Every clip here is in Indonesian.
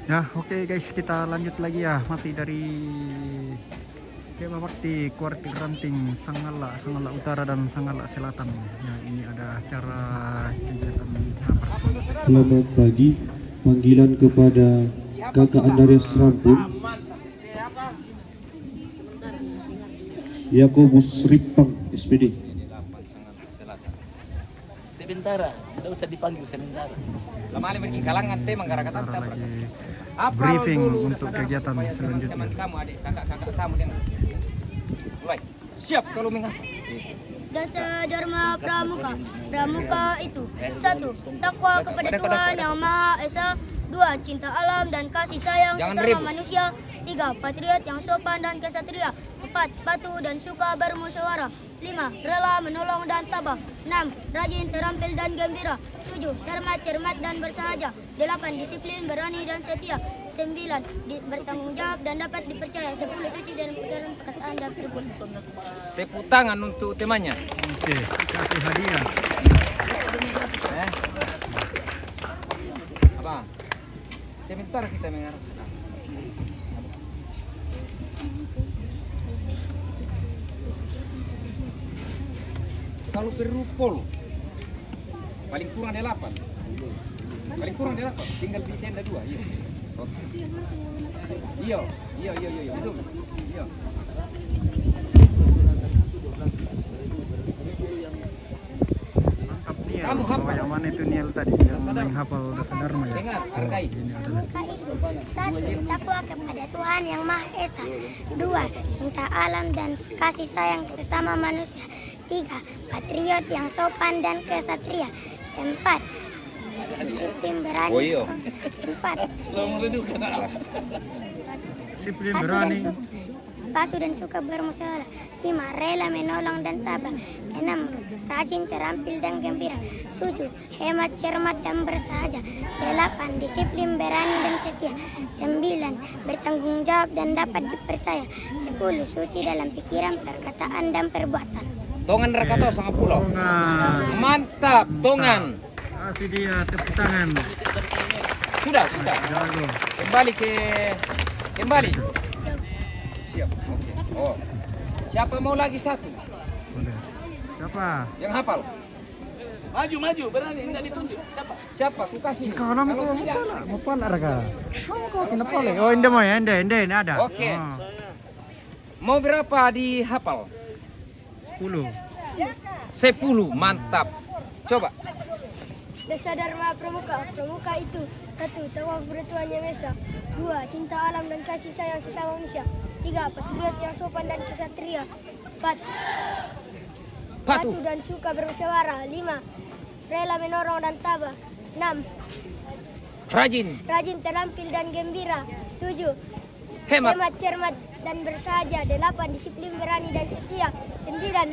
Ya, oke guys, kita lanjut lagi ya. Masih dari Kema Bakti, Kuartik Ranting, Sanggala, Sanggala Utara dan Sanggala Selatan. Ya, ini ada acara kegiatan apa? Selamat pagi. Panggilan kepada Kakak Andarias Rampun, Yakobus Ripang, SPD. Sementara, tidak usah dipanggil sementara. Lama kali pergi kalangan teh menggarakakan Sebentar lagi briefing untuk kegiatan selanjutnya. Teman kamu, adik, kakak kamu dengan mulai. Siap kalau mengang. Dasa Dharma Pramuka. Pramuka itu satu, takwa kepada Tuhan Yang Maha Esa. Dua, cinta alam dan kasih sayang sesama manusia. Tiga, patriot yang sopan dan kesatria. Empat, patuh dan suka bermusyawarah. Lima, rela menolong dan tabah. Enam, rajin, terampil dan gembira. Tujuh, cermat dan bersahaja. Delapan, disiplin, berani dan setia. Sembilan, bertanggung jawab dan dapat dipercaya. 10, suci dan perkataan dan perbuatan. Tepuk tangan untuk temannya. Oke, kasih hadiah. Apa? Sebentar kita mengarah. Kalau perlu polo, paling kurang 8. Paling kurang 8, tinggal di tenda 2. Iya. Oke. Iya. Betul. Iya. Mantap nih ya. Kamu hafal? Yang mana itu Niel tadi? Yang hafal Dasa Dharma ya. Dengar, hargai. Ini adalah Satu, takwa kepada Tuhan Yang Maha Esa. Dua, cinta alam dan kasih sayang sesama manusia. Tiga, patriot yang sopan dan kesatria. Empat, disiplin berani. Oh iya. Empat, disiplin berani. patuh dan suka bermusyawarah. Lima, rela menolong dan tabah. Enam, rajin, terampil dan gembira. Tujuh, hemat, cermat dan bersahaja. Delapan, disiplin, berani dan setia. Sembilan, bertanggung jawab dan dapat dipercaya. 10, suci dalam pikiran, perkataan dan perbuatan. Tongan Rakato sangat pulau. Tongan. Mantap, tongan. Kasih dia tepuk tangan. Sudah. Jago. Kembali. Siap. Oke. Oh. Siapa mau lagi satu? Boleh. Siapa? Yang hafal? Maju, berani, tidak ditunjuk. Siapa? Ku kasih. Kalau mau tidak. mau pala raga. Kenapa le? Oh, inde mau ya, inde ini ada. Oke. Oh, Mau berapa dihafal? 10. 10. Mantap. Coba. Dasa Dharma Pramuka. Pramuka itu satu, takwa kepada Tuhan Yang Maha Esa. Dua, cinta alam dan kasih sayang sesama manusia. Tiga, patriot yang sopan dan kesatria. Empat, patuh dan suka bermusyawarah. Lima, rela menolong dan tabah. Enam, Rajin. terampil dan gembira. Tujuh, Hemat. hemat, cermat dan bersahaja. Delapan, disiplin, berani dan setia. Sembilan,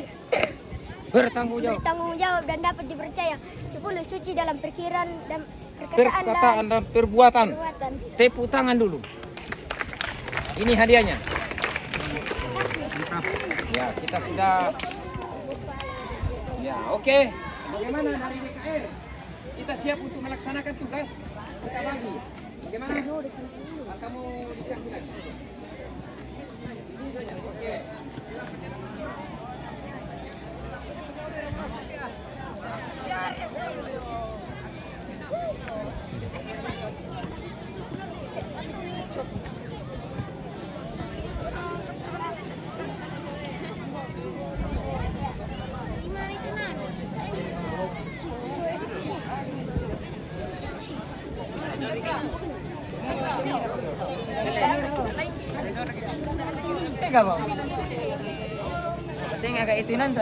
Bertanggung jawab. bertanggung jawab dan dapat dipercaya. 10, suci dalam pikiran dan perkataan Perkataan dan perbuatan. perbuatan. Tepuk tangan dulu. Ini hadiahnya. Ya, kita sudah. Ya, oke. Bagaimana dari BKR? Kita siap untuk melaksanakan tugas. Kita bagi. Bagaimana? Kamu dikasih lagi. Di sini saja. Oke. Enggak, Bang. Saya agak itu nanti.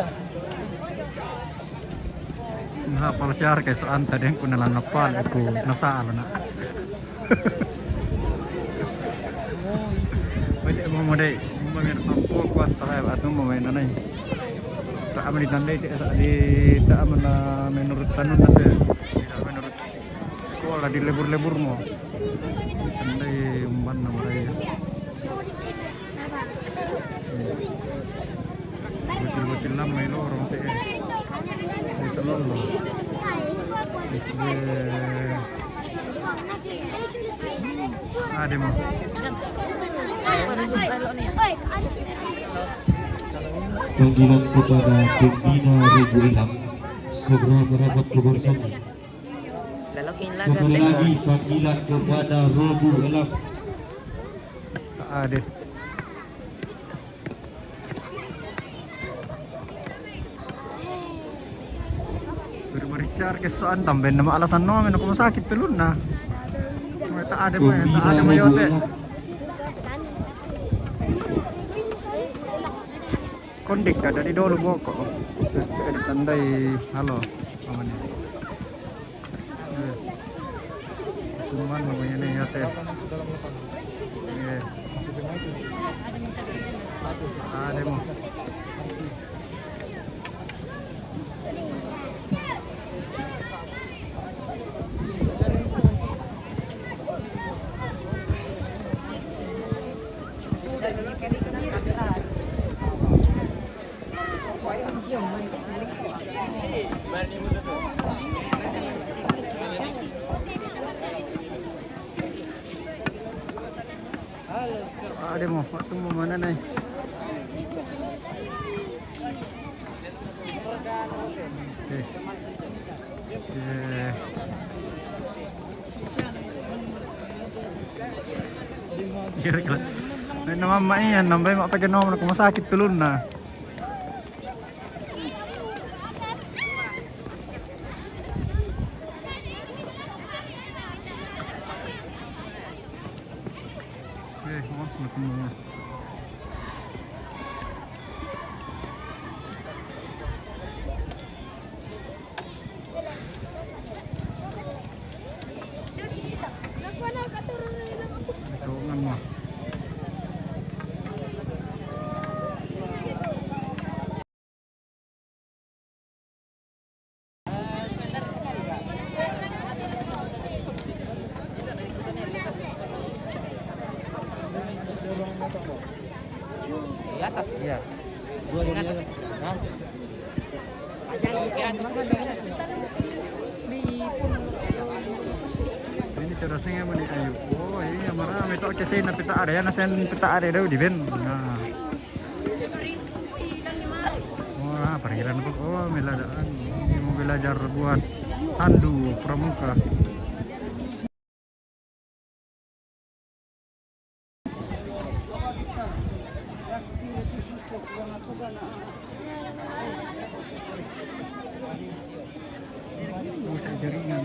Hafal siar kayak soal tadi yang kunalan napal aku nasaan na. Pwede mo deh, main apa kuat tahay atau mau main anay. Tak aman di tandai tak aman menurut tanun nanti. Tidak menurut sekolah di lebur mo. Tandai umban nama raya. Bocil-bocil lama itu orang teh. Itu lolo. Ada mau. Panggilan kepada pembina Regu Elang segera merapat ke bersama. Sekali lagi panggilan kepada Regu Elang. Tak ada. Berisar kesoan tambahin nama alasan nomen aku mau sakit telun nah. Tak ada mah, tak ada mah yote. Kondik ada di dulu boko. Ada tandai halo namanya. Cuman namanya nih yote. Ada mau. Ada mau waktu mau mana nih? Kira-kira. Nama maknya nambah mak pakai nomor rumah sakit telun nah. Ketemu. Hitungan mah. Di atas. Iya. Ini terusnya mana ayo. Oh iya marah itu kesini na pita area na sen pita area daw di ben. Nah. Wah panggilan ko miladaan. Mau belajar buat tandu pramuka. Bisa jaringan.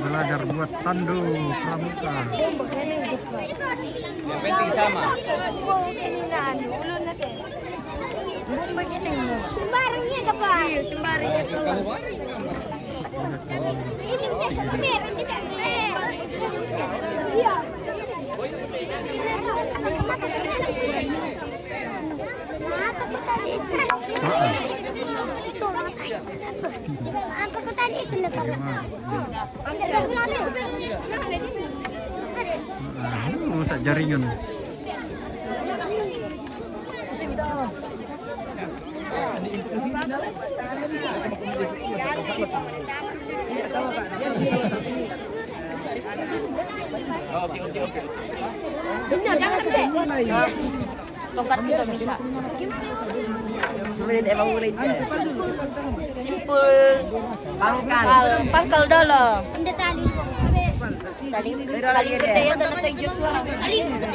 Belajar buat tandu pramuka. Yang penting sama. Sembarangnya apa? Sembarangnya. Iya. Apa tadi itu Rusak jaringan. Benar, jangan deh. Tongkat juga bisa. Murid emang murid ya. Simpul pangkal dalam. Hindi tali. Tali gede ya dan tay Joshua. Tali gede.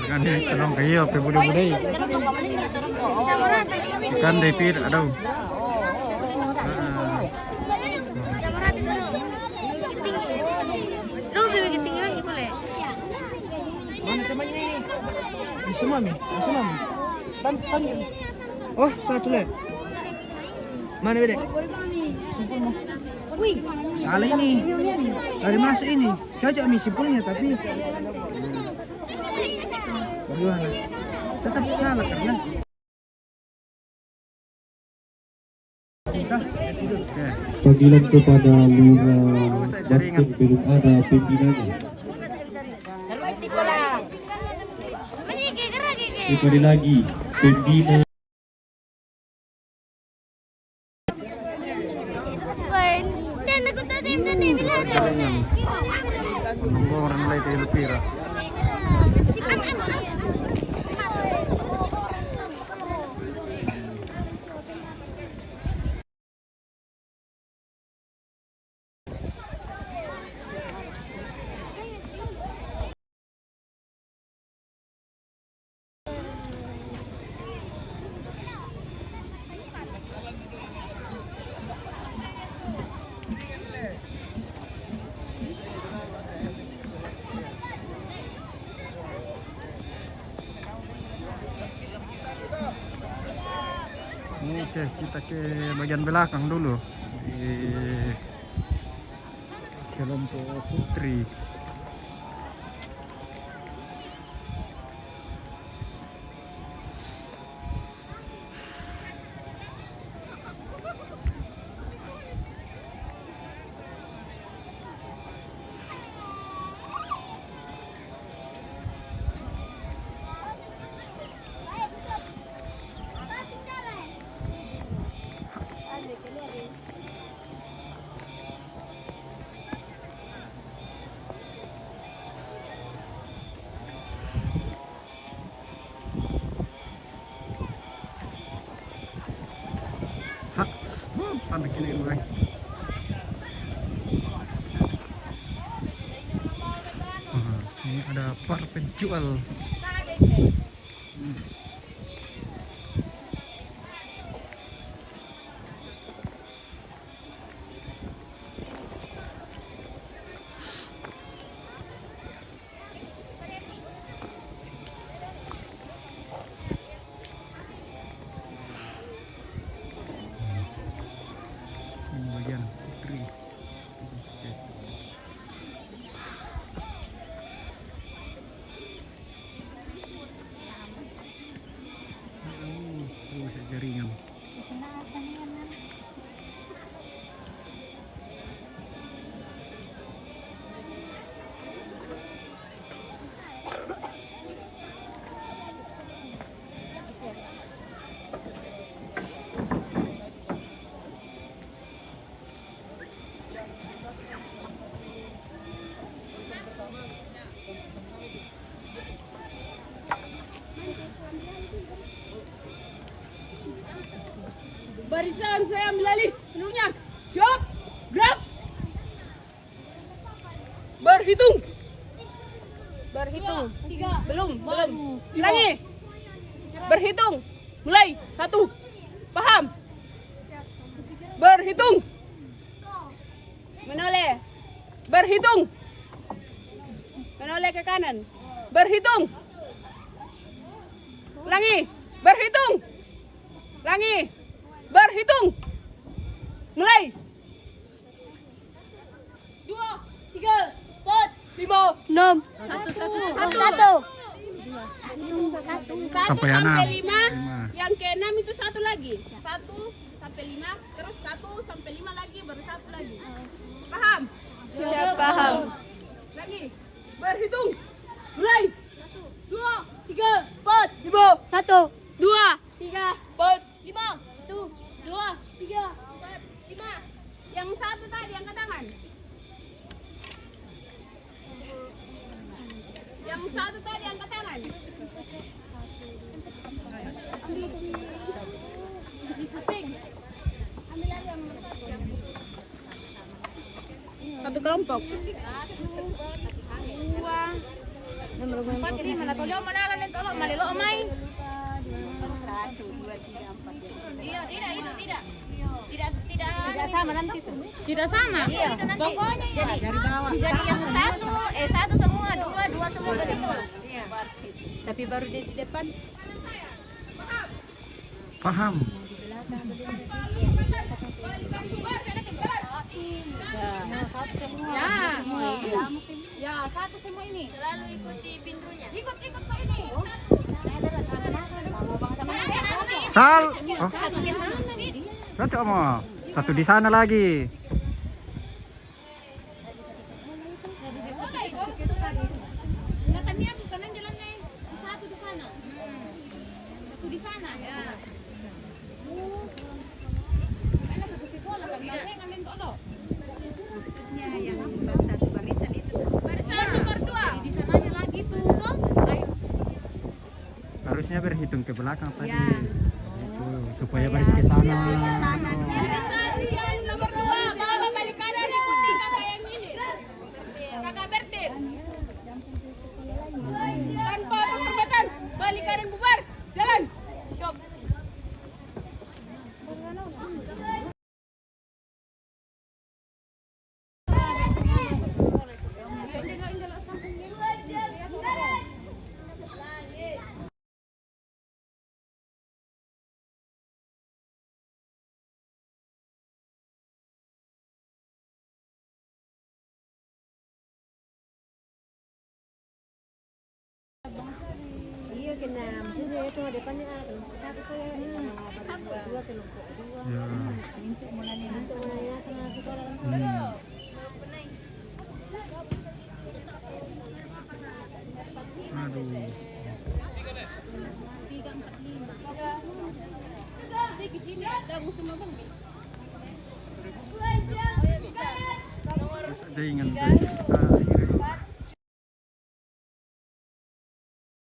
Kan di tolong kayo pe budai-budai. Kan di pir aduh. semua Mi. Semua Mi. Panggil. Oh, satu lagi. Mana Bede? Wih, Salah ini. Dari masuk ini. Cocok Mi simpulnya tapi bagaimana? Tetap salah karena Panggilan kepada Lurah Banteng belum ada pimpinannya. Sekali lagi pembina dan aku tadi bilang. Orang mulai dari Lupira. Oke, kita ke bagian belakang dulu di kelompok putri. Sampai sini dulu guys. Ini ada para penjual. Bagian putri. Jaringan. Barisan saya melalui seluruhnya. Siap, gerak. Berhitung. Berhitung. Belum. Ulangi. Berhitung. Mulai. 1. Paham? Berhitung. Menoleh. Berhitung. Menoleh ke kanan. Berhitung. Ulangi. Berhitung. Ulangi. Berhitung. Mulai. 2, 3, 4, 5, 6, 1. Sampai 5. Yang ke-6 itu 1 lagi. 1 sampai 5, terus 1 sampai 5 lagi, baru 1 lagi. Paham? Siap, paham. Lagi. Berhitung. Mulai. 2, 3, 4, 5, 1, 2, 3, 4, 5, 1, 2, 3, 4, 5. yang 1 tadi angkat tangan. Yang 1 tadi angkat tangan. Satu kelompok. 1, 2, 4, 5. Nah, tolong mana lah nih, tolong malilo main. 1, 2, 3, 4. Tidak sama nanti tuh. Tidak sama. Iya. Pokoknya ya. Dari bawah. Jadi yang 1 semua, 2 semua begitu. Iya. Tapi baru di depan. Paham. Ya, satu semua ini. Selalu ikuti pintunya. Ikut kok ini. Sal. Oh, cocok mau. Satu di sana lagi. Katanya kanan jalannya satu di sana. Satu di sana. Ya. Ada satu sekolah kan saya ngambil tolong. Maksudnya yang satu barisan itu. Barisan nomor 2. Di sananya lagi tuh, toh. Harusnya berhitung ke belakang tadi. Ya. Itu supaya baris ke sana. Barisan yang nomor 2. Bawa balik kanan ikuti kakak yang ini. Kakak Bertin. Tanpa perempatan. Balik kanan bubar. Jalan. Syok. Iya kena maksudnya itu depannya satu kayak dua kelompok dua. Ya. Untuk mulanya sama sekolah. Aduh. 345. Sedikit ini ada musim abang. Terus aja ingat guys.